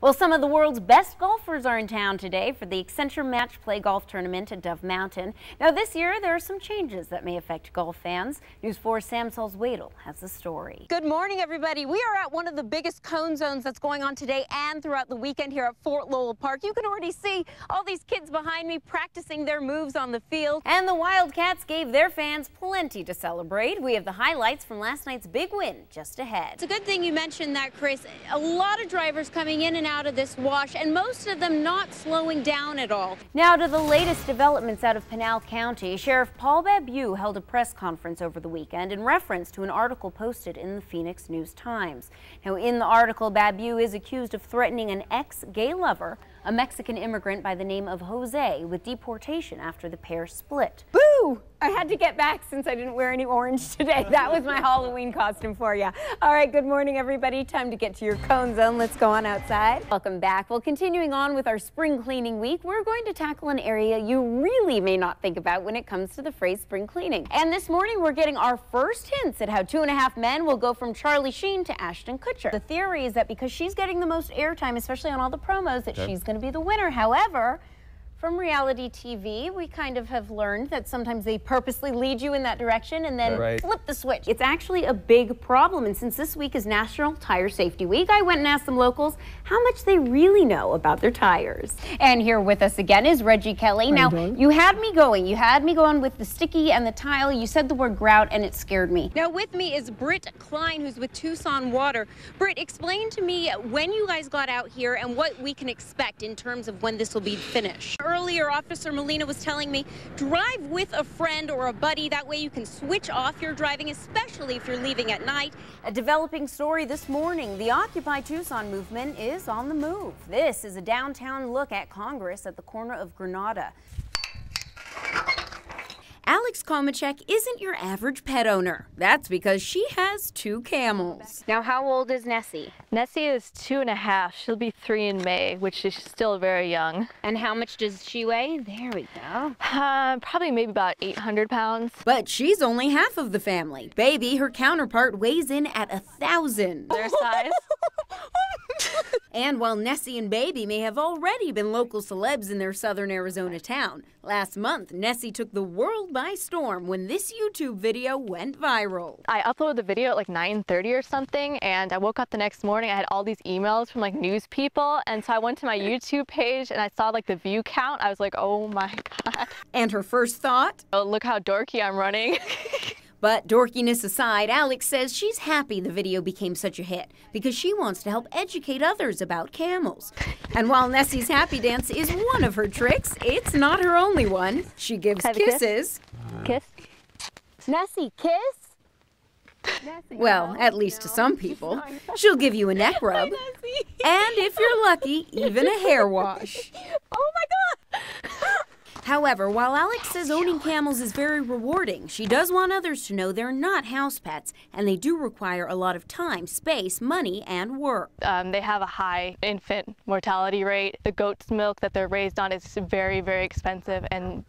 Well, some of the world's best golfers are in town today for the Accenture Match Play Golf Tournament at Dove Mountain. Now, this year, there are some changes that may affect golf fans. News 4's Larissa Wohl has the story. Good morning, everybody. We are at one of the biggest cone zones that's going on today and throughout the weekend here at Fort Lowell Park. You can already see all these kids behind me practicing their moves on the field. And the Wildcats gave their fans plenty to celebrate. We have the highlights from last night's big win just ahead. It's a good thing you mentioned that, Chris. A lot of drivers coming in and out of this wash, and most of them not slowing down at all. Now to the latest developments out of Pinal County. Sheriff Paul Babeu held a press conference over the weekend in reference to an article posted in the Phoenix News-Times. Now, in the article, Babeu is accused of threatening an ex-gay lover, a Mexican immigrant by the name of Jose, with deportation after the pair split. Boo! I had to get back since I didn't wear any orange today. That was my Halloween costume for you. All right, good morning, everybody. Time to get to your cone zone. Let's go on outside. Welcome back. Well, continuing on with our spring cleaning week, we're going to tackle an area you really may not think about when it comes to the phrase spring cleaning. And this morning, we're getting our first hints at how 2.5 Men will go from Charlie Sheen to Ashton Kutcher. The theory is that because she's getting the most airtime, especially on all the promos, that she's going to be the winner. However, from reality TV, we kind of have learned that sometimes they purposely lead you in that direction and then flip the switch. It's actually a big problem, and since this week is National Tire Safety Week, I went and asked some locals how much they really know about their tires. And here with us again is Reggie Kelly. Now, you had me going with the sticky and the tile. You said the word grout and it scared me. Now with me is Britt Klein, who's with Tucson Water. Britt, explain to me when you guys got out here and what we can expect in terms of when this will be finished. Earlier, Officer Molina was telling me, drive with a friend or a buddy. That way you can switch off your driving, especially if you're leaving at night. A developing story this morning. The Occupy Tucson movement is on the move. This is a downtown look at Congress at the corner of Granada. Alex Komacek isn't your average pet owner. That's because she has 2 camels. Now, how old is Nessie? Nessie is 2.5. She'll be 3 in May, which is still very young. And how much does she weigh? There we go. Probably maybe about 800 pounds. But she's only half of the family. Baby, her counterpart, weighs in at 1,000. Their size. And while Nessie and Baby may have already been local celebs in their southern Arizona town, last month Nessie took the world by storm when this YouTube video went viral. I uploaded the video at like 9:30 or something, and I woke up the next morning. I had all these emails from like news people, and so I went to my YouTube page and I saw like the view count. I was like, oh my God. And her first thought? Oh, look how dorky I'm running. But dorkiness aside, Alex says she's happy the video became such a hit because she wants to help educate others about camels. And while Nessie's happy dance is one of her tricks, it's not her only one. She gives kisses. Kiss? Nessie, kiss? Nessie. Well, at least to some people. She'll give you a neck rub. And if you're lucky, even a hair wash. Oh my God! However, while Alex says owning camels is very rewarding, she does want others to know they're not house pets, and they do require a lot of time, space, money, and work. They have a high infant mortality rate. The goat's milk that they're raised on is very, very expensive, and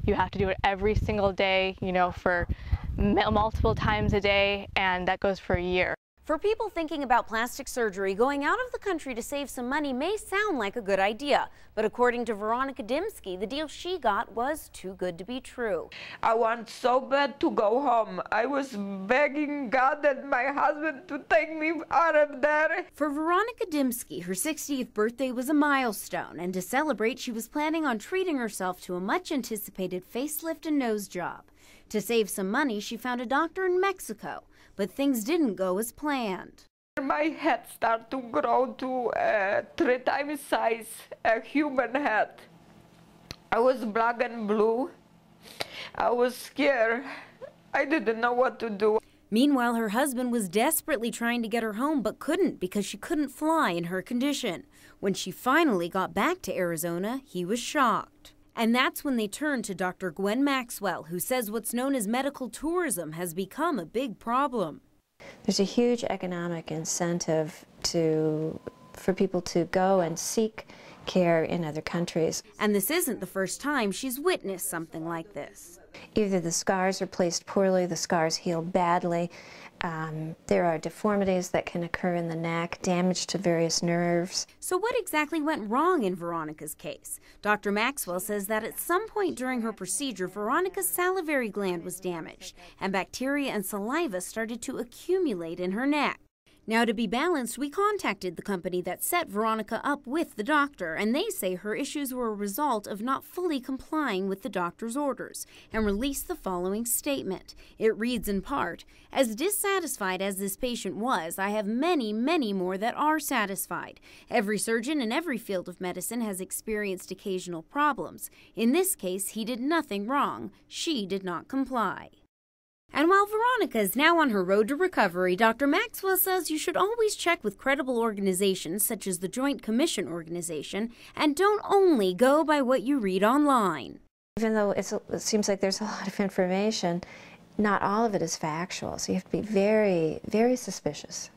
you have to do it every single day, you know, for multiple times a day, and that goes for a year. For people thinking about plastic surgery, going out of the country to save some money may sound like a good idea. But according to Veronica Dimsky, the deal she got was too good to be true. I want so bad to go home. I was begging God and my husband to take me out of there. For Veronica Dimsky, her 60th birthday was a milestone, and to celebrate, she was planning on treating herself to a much-anticipated facelift and nose job. To save some money, she found a doctor in Mexico. But things didn't go as planned. My head started to grow to 3 times size a human head. I was black and blue. I was scared. I didn't know what to do. Meanwhile, her husband was desperately trying to get her home but couldn't because she couldn't fly in her condition. When she finally got back to Arizona, he was shocked. And that's when they turned to Dr. Gwen Maxwell, who says what's known as medical tourism has become a big problem. There's a huge economic incentive for people to go and seek care in other countries. And this isn't the first time she's witnessed something like this. Either the scars are placed poorly, the scars heal badly, There are deformities that can occur in the neck, damage to various nerves. So what exactly went wrong in Veronica's case? Dr. Maxwell says that at some point during her procedure, Veronica's salivary gland was damaged, and bacteria and saliva started to accumulate in her neck. Now, to be balanced, we contacted the company that set Veronica up with the doctor, and they say her issues were a result of not fully complying with the doctor's orders, and released the following statement. It reads in part, "As dissatisfied as this patient was, I have many, many more that are satisfied. Every surgeon in every field of medicine has experienced occasional problems. In this case, he did nothing wrong. She did not comply." And while Veronica is now on her road to recovery, Dr. Maxwell says you should always check with credible organizations such as the Joint Commission Organization, and don't only go by what you read online. Even though it seems like there's a lot of information, not all of it is factual, so you have to be very, very suspicious.